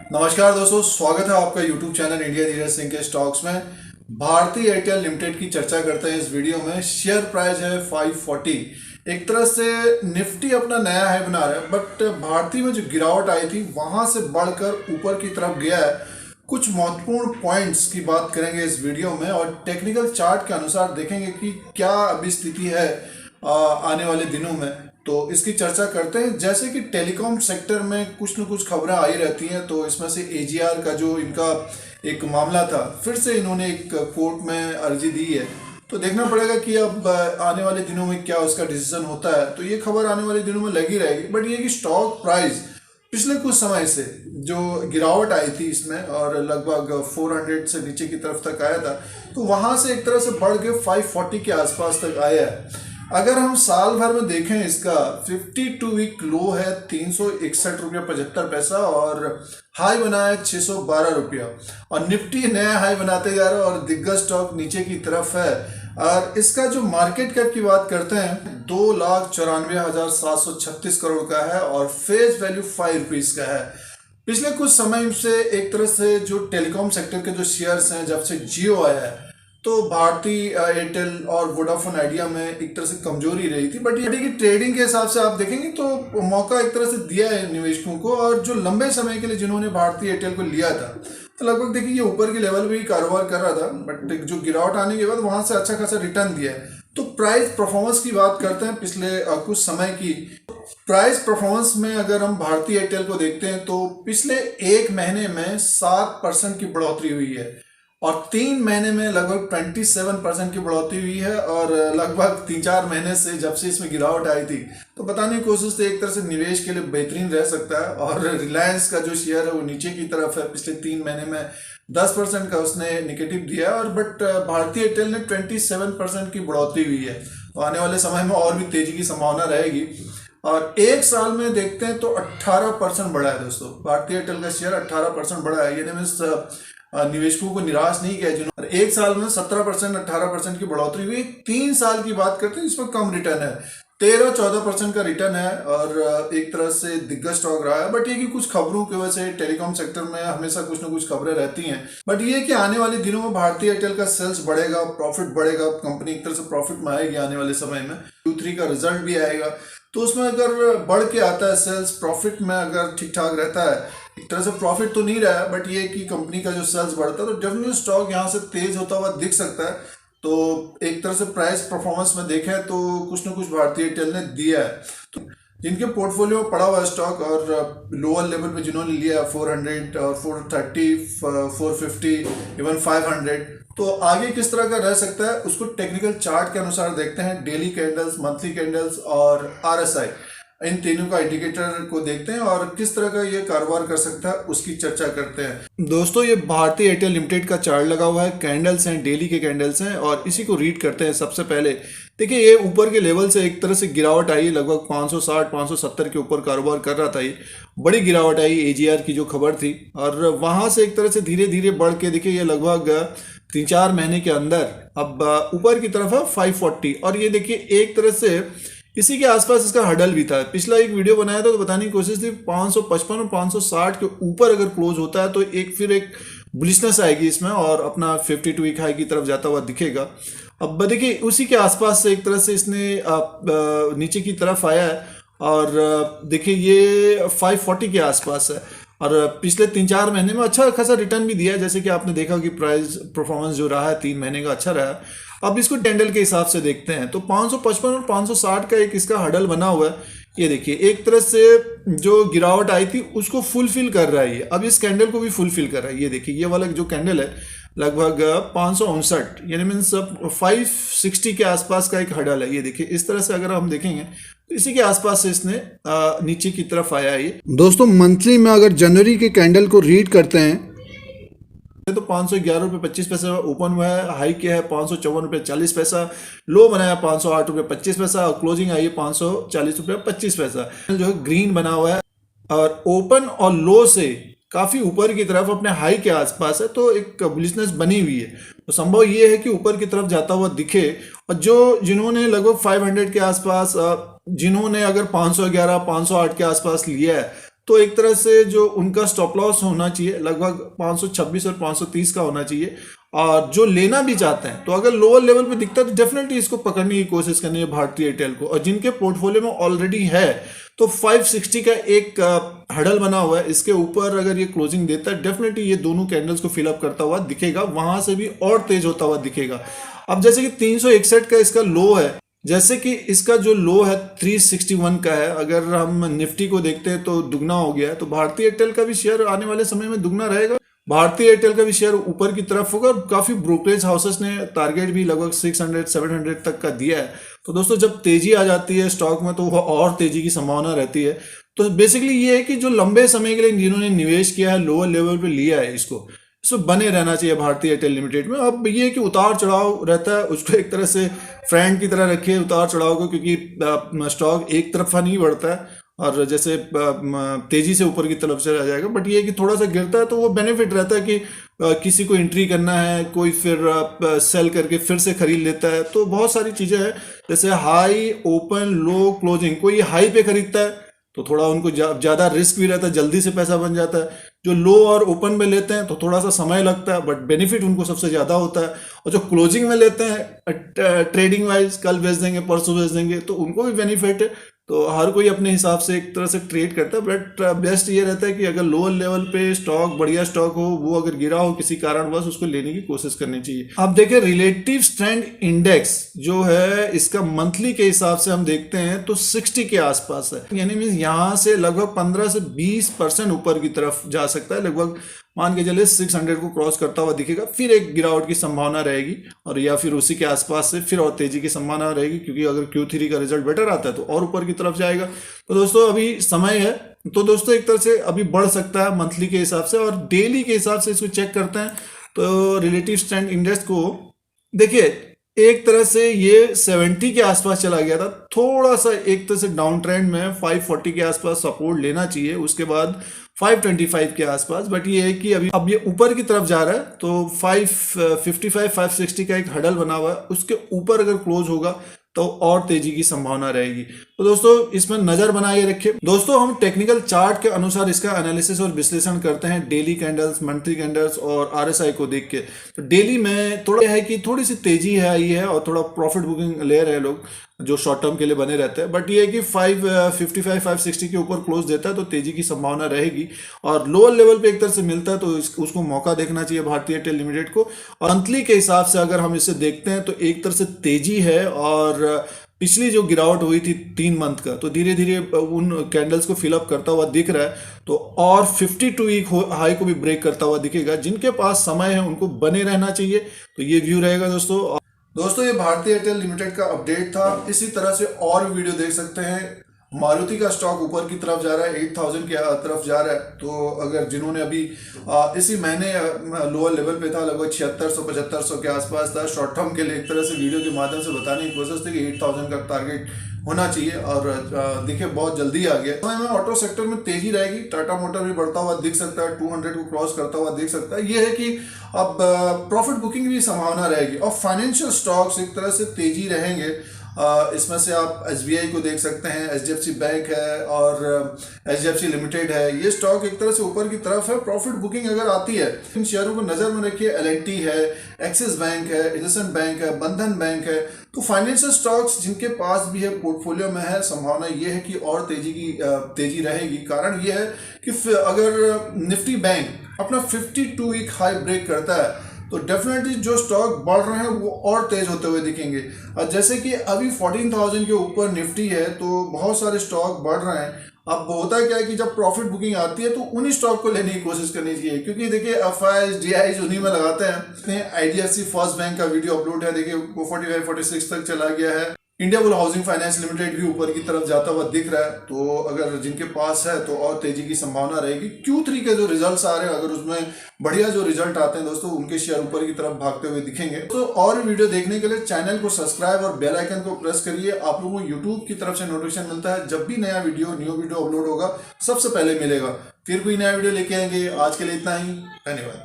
नमस्कार दोस्तों, स्वागत है आपका YouTube channel India Dheeraj Singh के स्टॉक्स में। भारती एयरटेल लिमिटेड की चर्चा करते हैं इस वीडियो में। शेयर प्राइस है 540। एक तरह से निफ्टी अपना नया हाई बना रहा है, बट भारती में जो गिरावट आई थी वहां से बढ़कर ऊपर की तरफ गया है। कुछ महत्वपूर्ण पॉइंट्स की बात करेंगे इस वीडियो में और टेक्निकल चार्ट के अनुसार देखेंगे कि क्या अभी स्थिति है आने वाले दिनों में। तो इसकी चर्चा करते हैं। जैसे कि टेलीकॉम सेक्टर में कुछ न कुछ खबरें आई रहती हैं, तो इसमें से एजीआर का जो इनका एक मामला था, फिर से इन्होंने एक कोर्ट में अर्जी दी है। तो देखना पड़ेगा कि अब आने वाले दिनों में क्या उसका डिसीजन होता है। तो ये खबर आने वाले दिनों में लगी रहेगी। बट ये कि स्टॉक प्राइस पिछले कुछ समय से जो गिरावट आई थी इसमें, और लगभग 400 से नीचे की तरफ तक आया था, तो वहां से एक तरह से बढ़ के 540 के आसपास तक आया है। अगर हम साल भर में देखें, इसका 52 वीक लो है 361 रुपया 75 पैसा और हाई बना है 612 रुपया। और निफ्टी नया हाई बनाते जा रहा है और दिग्गज स्टॉक नीचे की तरफ है। और इसका जो मार्केट कैप की बात करते हैं, 2,94,736 करोड़ का है और फेस वैल्यू 5 रुपीज का है। पिछले कुछ समय से एक तरह से जो टेलीकॉम सेक्टर के जो शेयर्स हैं, जब से जियो आया है, तो भारती एयरटेल और वोडाफोन आइडिया में एक तरह से कमजोरी रही थी। बट ये की ट्रेडिंग के हिसाब से आप देखेंगे तो मौका एक तरह से दिया है निवेशकों को। और जो लंबे समय के लिए जिन्होंने भारती एयरटेल को लिया था, तो लगभग देखिए ये ऊपर के लेवल पे ही कारोबार कर रहा था, बट जो गिरावट आने के बाद वहां से अच्छा खासा रिटर्न दिया है। तो प्राइस परफॉर्मेंस की बात करते हैं पिछले कुछ समय की। प्राइस परफॉर्मेंस में अगर हम भारती एयरटेल को देखते हैं, तो पिछले एक महीने में 7% की बढ़ोतरी हुई है और 3 महीने में लगभग 27% की बढ़ोतरी हुई है। और लगभग 3-4 महीने से जब से इसमें गिरावट आई थी, तो बताने की कोशिश तो एक तरह से निवेश के लिए बेहतरीन रह सकता है। और रिलायंस का जो शेयर है वो नीचे की तरफ है। पिछले 3 महीने में 10% का उसने निगेटिव दिया है। और बट भारतीय एयरटेल ने 27% की बढ़ोतरी हुई है। तो आने वाले समय में और भी तेजी की संभावना रहेगी। और एक साल में देखते हैं तो 18% बढ़ा है दोस्तों। भारतीय एयरटेल का शेयर 18% बढ़ा है। यानी मीन्स निवेशकों को निराश नहीं किया जिन्होंने। एक साल में 17% 18% की बढ़ोतरी हुई। 3 साल की बात करते हैं जिसमें कम रिटर्न है, 13-14% का रिटर्न है और एक तरह से दिग्गज स्टॉक रहा है। बट ये कि कुछ खबरों की वजह से टेलीकॉम सेक्टर में हमेशा कुछ ना कुछ खबरें रहती हैं। बट ये कि आने वाले दिनों में भारतीय एयरटेल का सेल्स बढ़ेगा, प्रॉफिट बढ़ेगा, कंपनी एक तरह से प्रॉफिट में आएगी आने वाले समय में। Q3 का रिजल्ट भी आएगा, तो उसमें अगर बढ़ के आता है सेल्स, प्रॉफिट में अगर ठीक ठाक रहता है, एक तरह से प्रॉफिट तो नहीं रहा है, बट ये कि कंपनी का जो सेल्स बढ़ता है, तो डेफिनेटली स्टॉक यहाँ से तेज होता हुआ दिख सकता है। तो एक तरह से प्राइस परफॉर्मेंस में देखें तो कुछ ना कुछ भारतीय एयरटेल ने दिया है। तो जिनके पोर्टफोलियो में पड़ा हुआ है स्टॉक और लोअर लेवल पे जिन्होंने लिया है 400 और 430, 450, इवन 500, तो आगे किस तरह का रह सकता है उसको टेक्निकल चार्ट के अनुसार देखते हैं। डेली कैंडल्स, मंथली कैंडल्स और RSI, इन तीनों का इंडिकेटर को देखते हैं और किस तरह का ये कारोबार कर सकता है उसकी चर्चा करते हैं। दोस्तों, ये भारती एयरटेल लिमिटेड का चार्ट लगा हुआ है, कैंडल्स हैं, डेली के कैंडल्स हैं और इसी को रीड करते हैं। सबसे पहले देखिए, ये ऊपर के लेवल से एक तरह से गिरावट आई, लगभग 560-570 के ऊपर कारोबार कर रहा था। ये बड़ी गिरावट आई एजीआर की जो खबर थी, और वहां से एक तरह से धीरे धीरे बढ़ के देखिए ये लगभग 3-4 महीने के अंदर अब ऊपर की तरफ है 540। और ये देखिए एक तरह से इसी के आसपास इसका हडल भी था। पिछला एक वीडियो बनाया था तो बताने की कोशिश थी 555 और 560 के ऊपर अगर क्लोज होता है तो फिर एक बुलिशनेस आएगी इसमें और अपना 52 वीक हाई की तरफ जाता हुआ दिखेगा। अब देखिए उसी के आसपास से एक तरह से इसने नीचे की तरफ आया है और देखिए ये 540 के आसपास है और पिछले 3-4 महीने में अच्छा खासा रिटर्न भी दिया है। जैसे कि आपने देखा कि प्राइस परफॉर्मेंस जो रहा है 3 महीने का अच्छा रहा है। अब इसको कैंडल के हिसाब से देखते हैं तो 555 और 560 का एक इसका हडल बना हुआ है। ये देखिए एक तरह से जो गिरावट आई थी उसको फुलफिल कर रहा है। अब इस कैंडल को भी फुलफिल कर रहा है। ये देखिए ये वाला जो कैंडल है लगभग 559, यानी मीन्स 560 के आसपास का एक हडल है। ये देखिए इस तरह से अगर हम देखेंगे तो इसी के आसपास से इसने नीचे की तरफ आया है। दोस्तों, मंथली में अगर जनवरी के कैंडल को रीड करते हैं तो 511 रुपये 25 पैसा ओपन हुआ है, हाई किया है 554 रुपये 40 पैसा, लो बनाया 508 रुपये 25 पैसा और क्लोजिंग आई है 540 रुपये 25 पैसा। जो है ग्रीन बना हुआ है और ओपन और लो से काफी ऊपर की तरफ अपने हाई के आसपास है, तो एक बुलिशनेस बनी हुई है। तो संभव ये है कि ऊपर की तरफ जाता हुआ दिखे। और जिन्होंने लगभग 500 के आसपास, जिन्होंने अगर 511 508 के आसपास लिया है, तो एक तरह से जो उनका स्टॉप लॉस होना चाहिए लगभग 526 और 530 का होना चाहिए। और जो लेना भी चाहते हैं तो अगर लोअर लेवल पे दिखता है तो डेफिनेटली इसको पकड़ने की कोशिश करनी है भारतीय एयरटेल को। और जिनके पोर्टफोलियो में ऑलरेडी है तो 560 का एक हडल बना हुआ है, इसके ऊपर अगर ये क्लोजिंग देता है डेफिनेटली ये दोनों कैंडल्स को फिलअप करता हुआ दिखेगा, वहां से भी और तेज होता हुआ दिखेगा। अब जैसे कि 361 का इसका लो है, जैसे कि इसका जो लो है 361 का है, अगर हम निफ्टी को देखते हैं तो दुगना हो गया है। तो भारतीय एयरटेल का भी शेयर आने वाले समय में दुगना रहेगा, भारतीय एयरटेल का भी शेयर ऊपर की तरफ होगा। और काफी ब्रोकरेज हाउसेस ने टारगेट भी लगभग 600-700 तक का दिया है। तो दोस्तों जब तेजी आ जाती है स्टॉक में तो वह और तेजी की संभावना रहती है। तो बेसिकली ये है कि जो लंबे समय के लिए जिन्होंने निवेश किया है लोअर लेवल पे लिया है इसको बने रहना चाहिए भारतीय एयरटेल लिमिटेड में। अब ये है कि उतार चढ़ाव रहता है, उसको एक तरह से फ्रेंड की तरह रखिए उतार चढ़ाव को, क्योंकि स्टॉक एक तरफा नहीं बढ़ता है और जैसे तेजी से ऊपर की तरफ से रह जाएगा। बट ये है कि थोड़ा सा गिरता है तो वो बेनिफिट रहता है कि किसी को एंट्री करना है, कोई फिर सेल करके फिर से खरीद लेता है। तो बहुत सारी चीज़ें हैं, जैसे हाई, ओपन, लो, क्लोजिंग। कोई हाई पे खरीदता है तो थोड़ा उनको ज़्यादा रिस्क भी रहता है, जल्दी से पैसा बन जाता है। जो लो और ओपन में लेते हैं तो थोड़ा सा समय लगता है बट बेनिफिट उनको सबसे ज़्यादा होता है। और जो क्लोजिंग में लेते हैं ट्रेडिंग वाइज, कल बेच देंगे परसों बेच देंगे, तो उनको भी बेनिफिट है। तो हर कोई अपने हिसाब से एक तरह से ट्रेड करता है। बट बेस्ट ये रहता है कि अगर लोअर लेवल पे स्टॉक, बढ़िया स्टॉक हो, वो अगर गिरा हो किसी कारणवश, उसको लेने की कोशिश करनी चाहिए। अब देखिए रिलेटिव स्ट्रेंथ इंडेक्स जो है इसका मंथली के हिसाब से हम देखते हैं तो 60 के आसपास है, यानी मीन यहाँ से लगभग 15 से 20% ऊपर की तरफ जा सकता है। लगभग मान के चले 600 को क्रॉस करता हुआ दिखेगा, फिर एक गिरावट की संभावना रहेगी और या फिर उसी के आसपास से फिर और तेजी की संभावना रहेगी, क्योंकि अगर Q3 का रिजल्ट बेटर आता है तो और ऊपर की तरफ जाएगा। तो दोस्तों अभी समय है, तो दोस्तों एक तरह से अभी बढ़ सकता है मंथली के हिसाब से। और डेली के हिसाब से इसको चेक करते हैं तो रिलेटिव स्ट्रेंथ इंडेक्स को देखिए एक तरह से ये 70 के आसपास चला गया था, थोड़ा सा एक तरह से डाउन ट्रेंड में 540 के आसपास सपोर्ट लेना चाहिए, उसके बाद 525 के आसपास। बट ये है कि अभी अब ये ऊपर की तरफ जा रहा है तो 555 560 का एक हडल बना हुआ है, उसके ऊपर अगर क्लोज होगा तो और तेजी की संभावना रहेगी। तो दोस्तों इसमें नजर बनाए रखिए। दोस्तों हम टेक्निकल चार्ट के अनुसार इसका एनालिसिस और विश्लेषण करते हैं, डेली कैंडल्स, मंथली कैंडल्स और RSI को देख के। तो डेली में थोड़ा है कि थोड़ी सी तेजी है आई है और थोड़ा प्रॉफिट बुकिंग ले रहे हैं लोग जो शॉर्ट टर्म के लिए बने रहते हैं। बट ये है कि 555 560 के ऊपर क्लोज देता है तो तेजी की संभावना रहेगी। और लोअर लेवल पे एक तरह से मिलता है तो उसको मौका देखना चाहिए भारतीय एयरटेल लिमिटेड को। और मंथली के हिसाब से अगर हम इसे देखते हैं तो एक तरह से तेजी है, और पिछली जो गिरावट हुई थी 3 मंथ का तो धीरे धीरे उन कैंडल्स को फिलअप करता हुआ दिख रहा है। तो और 52 वीक हाई को भी ब्रेक करता हुआ दिखेगा। जिनके पास समय है उनको बने रहना चाहिए। तो ये व्यू रहेगा दोस्तों ये भारतीय एयरटेल लिमिटेड का अपडेट था। इसी तरह से और वीडियो देख सकते हैं। मारुति का स्टॉक ऊपर की तरफ जा रहा है, 8000 की तरफ जा रहा है। तो अगर जिन्होंने अभी इसी महीने लोअर लेवल पे था, लगभग 7600-7500 के आसपास था, शॉर्ट टर्म के लिए एक तरह से वीडियो के माध्यम से बताने की कोशिश थी कि 8000 का टारगेट होना चाहिए। और देखिए बहुत जल्दी आ गया। समय में ऑटो सेक्टर में तेजी रहेगी, टाटा मोटर भी बढ़ता हुआ दिख सकता है, 200 को क्रॉस करता हुआ दिख सकता है। ये है कि अब प्रॉफिट बुकिंग की संभावना रहेगी। और फाइनेंशियल स्टॉक्स एक तरह से तेजी रहेंगे। इसमें से आप SBI को देख सकते हैं, HDFC बैंक है और HDFC लिमिटेड है। ये स्टॉक एक तरह से ऊपर की तरफ है, प्रॉफिट बुकिंग अगर आती है इन शेयरों को नजर में रखिए। L&T है, एक्सिस बैंक है, इंडसइंड बैंक है, बंधन बैंक है। तो फाइनेंशियल स्टॉक्स जिनके पास भी है, पोर्टफोलियो में है, संभावना ये है कि और तेजी रहेगी। कारण ये है कि अगर निफ्टी बैंक अपना 52 वीक हाई ब्रेक करता है तो डेफिनेटली जो स्टॉक बढ़ रहे हैं वो और तेज होते हुए दिखेंगे। और जैसे कि अभी 14,000 के ऊपर निफ्टी है तो बहुत सारे स्टॉक बढ़ रहे हैं। अब होता क्या है कि जब प्रॉफिट बुकिंग आती है तो उन्हीं स्टॉक को लेने की कोशिश करनी चाहिए, क्योंकि देखिए FIs DIs उन्हीं में लगाते हैं। IDFC फर्स्ट बैंक का वीडियो अपलोड है, देखिए वो 45-46 तक चला गया है। India bull housing finance limited भी ऊपर की तरफ जाता हुआ दिख रहा है। तो अगर जिनके पास है तो और तेजी की संभावना रहेगी। Q3 के जो रिजल्ट्स आ रहे हैं, अगर उसमें बढ़िया जो रिजल्ट आते हैं दोस्तों, उनके शेयर ऊपर की तरफ भागते हुए दिखेंगे। तो और वीडियो देखने के लिए चैनल को सब्सक्राइब और बेल आइकन को प्रेस करिए। आप लोगों को यूट्यूब की तरफ से नोटिफिकेशन मिलता है, जब भी न्यू वीडियो अपलोड होगा सबसे पहले मिलेगा। फिर कोई नया वीडियो लेके आएंगे। आज के लिए इतना ही, धन्यवाद।